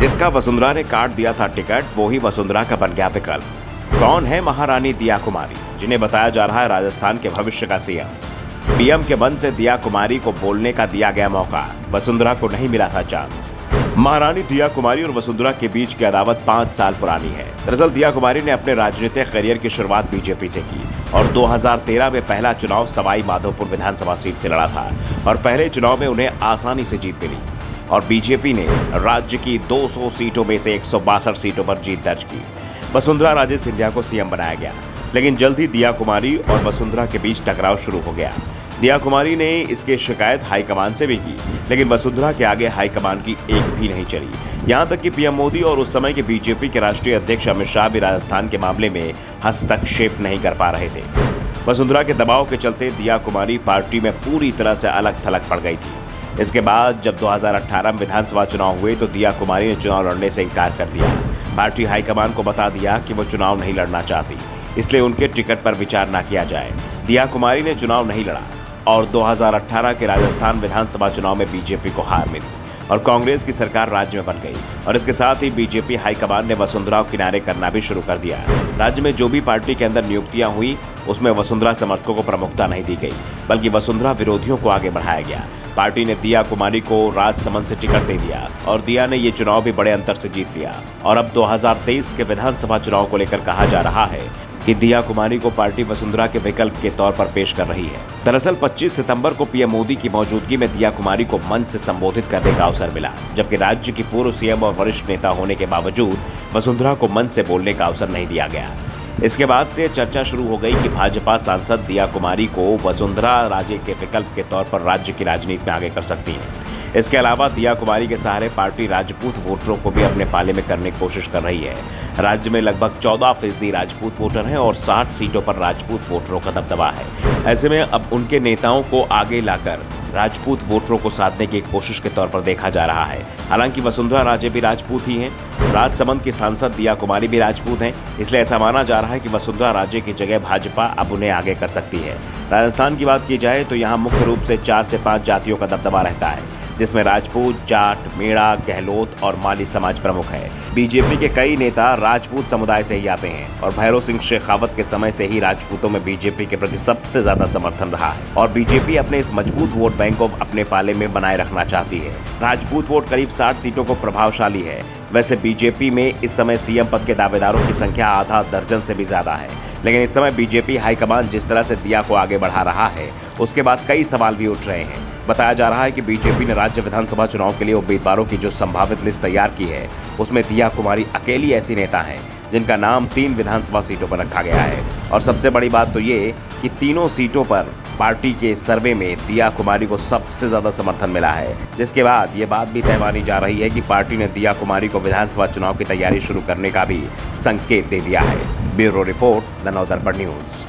जिसका वसुंधरा ने काट दिया था टिकट, वो ही वसुंधरा का बन गया विकल्प। कौन है महारानी दिया कुमारी, जिन्हें बताया जा रहा है राजस्थान के भविष्य का सीएम? पीएम के मन से दिया कुमारी को बोलने का दिया गया मौका, वसुंधरा को नहीं मिला था चांस। महारानी दिया कुमारी और वसुंधरा के बीच की अदावत 5 साल पुरानी है। दरअसल दिया कुमारी ने अपने राजनीतिक करियर की शुरुआत बीजेपी से की और 2013 में पहला चुनाव सवाई माधोपुर विधानसभा सीट से लड़ा था और पहले चुनाव में उन्हें आसानी से जीत मिली और बीजेपी ने राज्य की 200 सीटों में से 162 सीटों पर जीत दर्ज की। वसुंधरा राजे सिंधिया को सीएम बनाया गया, लेकिन जल्द ही दिया कुमारी और वसुंधरा के बीच टकराव शुरू हो गया। दिया कुमारी ने इसकी शिकायत हाईकमान से भी की, लेकिन वसुंधरा के आगे हाईकमान की एक भी नहीं चली। यहां तक कि पीएम मोदी और उस समय के बीजेपी के राष्ट्रीय अध्यक्ष अमित शाह भी राजस्थान के मामले में हस्तक्षेप नहीं कर पा रहे थे। वसुंधरा के दबाव के चलते दिया कुमारी पार्टी में पूरी तरह से अलग थलग पड़ गई थी। इसके बाद जब 2018 में विधानसभा चुनाव हुए तो दिया कुमारी ने चुनाव लड़ने से इनकार कर दिया। पार्टी हाईकमान को बता दिया कि वो चुनाव नहीं लड़ना चाहती, इसलिए उनके टिकट पर विचार न किया जाए। दिया कुमारी ने चुनाव नहीं लड़ा और 2018 के राजस्थान विधानसभा चुनाव में बीजेपी को हार मिली और कांग्रेस की सरकार राज्य में बन गई और इसके साथ ही बीजेपी हाईकमान ने वसुंधरा को किनारे करना भी शुरू कर दिया। राज्य में जो भी पार्टी के अंदर नियुक्तियां हुई उसमें वसुंधरा समर्थकों को प्रमुखता नहीं दी गई, बल्कि वसुंधरा विरोधियों को आगे बढ़ाया गया। पार्टी ने दिया कुमारी को राजसमंद से टिकट दे दिया और दिया ने ये चुनाव भी बड़े अंतर से जीत लिया और अब 2023 के विधानसभा चुनाव को लेकर कहा जा रहा है कि दिया कुमारी को पार्टी वसुंधरा के विकल्प के तौर पर पेश कर रही है। दरअसल 25 सितंबर को पीएम मोदी की मौजूदगी में दिया कुमारी को मंच से संबोधित करने का अवसर मिला, जबकि राज्य की पूर्व सीएम और वरिष्ठ नेता होने के बावजूद वसुंधरा को मंच से बोलने का अवसर नहीं दिया गया। इसके बाद से चर्चा शुरू हो गई कि भाजपा सांसद दिया कुमारी को वसुंधरा राजे के विकल्प के तौर पर राज्य की राजनीति में आगे कर सकती है। इसके अलावा दिया कुमारी के सहारे पार्टी राजपूत वोटरों को भी अपने पाले में करने की कोशिश कर रही है। राज्य में लगभग 14% राजपूत वोटर हैं और 60 सीटों पर राजपूत वोटरों का दबदबा है। ऐसे में अब उनके नेताओं को आगे लाकर राजपूत वोटरों को साधने की एक कोशिश के तौर पर देखा जा रहा है। हालांकि वसुंधरा राजे भी राजपूत ही हैं, राजसमंद की सांसद दिया कुमारी भी राजपूत हैं, इसलिए ऐसा माना जा रहा है कि वसुंधरा राजे की जगह भाजपा अब उन्हें आगे कर सकती है। राजस्थान की बात की जाए तो यहाँ मुख्य रूप से 4 से 5 जातियों का दबदबा रहता है, जिसमें राजपूत, जाट, मेड़ा, गहलोत और माली समाज प्रमुख है। बीजेपी के कई नेता राजपूत समुदाय से ही आते हैं और भैरव सिंह शेखावत के समय से ही राजपूतों में बीजेपी के प्रति सबसे ज्यादा समर्थन रहा है और बीजेपी अपने इस मजबूत वोट बैंक को अपने पाले में बनाए रखना चाहती है। राजपूत वोट करीब 60 सीटों को प्रभावशाली है। वैसे बीजेपी में इस समय सीएम पद के दावेदारों की संख्या आधा दर्जन से भी ज्यादा है, लेकिन इस समय बीजेपी हाईकमान जिस तरह से दिया को आगे बढ़ा रहा है उसके बाद कई सवाल भी उठ रहे हैं। बताया जा रहा है कि बीजेपी ने राज्य विधानसभा चुनाव के लिए उम्मीदवारों की जो संभावित लिस्ट तैयार की है उसमें दिया कुमारी अकेली ऐसी नेता है जिनका नाम 3 विधानसभा सीटों पर रखा गया है और सबसे बड़ी बात तो ये कि तीनों सीटों पर पार्टी के सर्वे में दिया कुमारी को सबसे ज्यादा समर्थन मिला है, जिसके बाद ये बात भी तय मानी जा रही है कि पार्टी ने दिया कुमारी को विधानसभा चुनाव की तैयारी शुरू करने का भी संकेत दे दिया है। Bureau report, the Navdarpan news.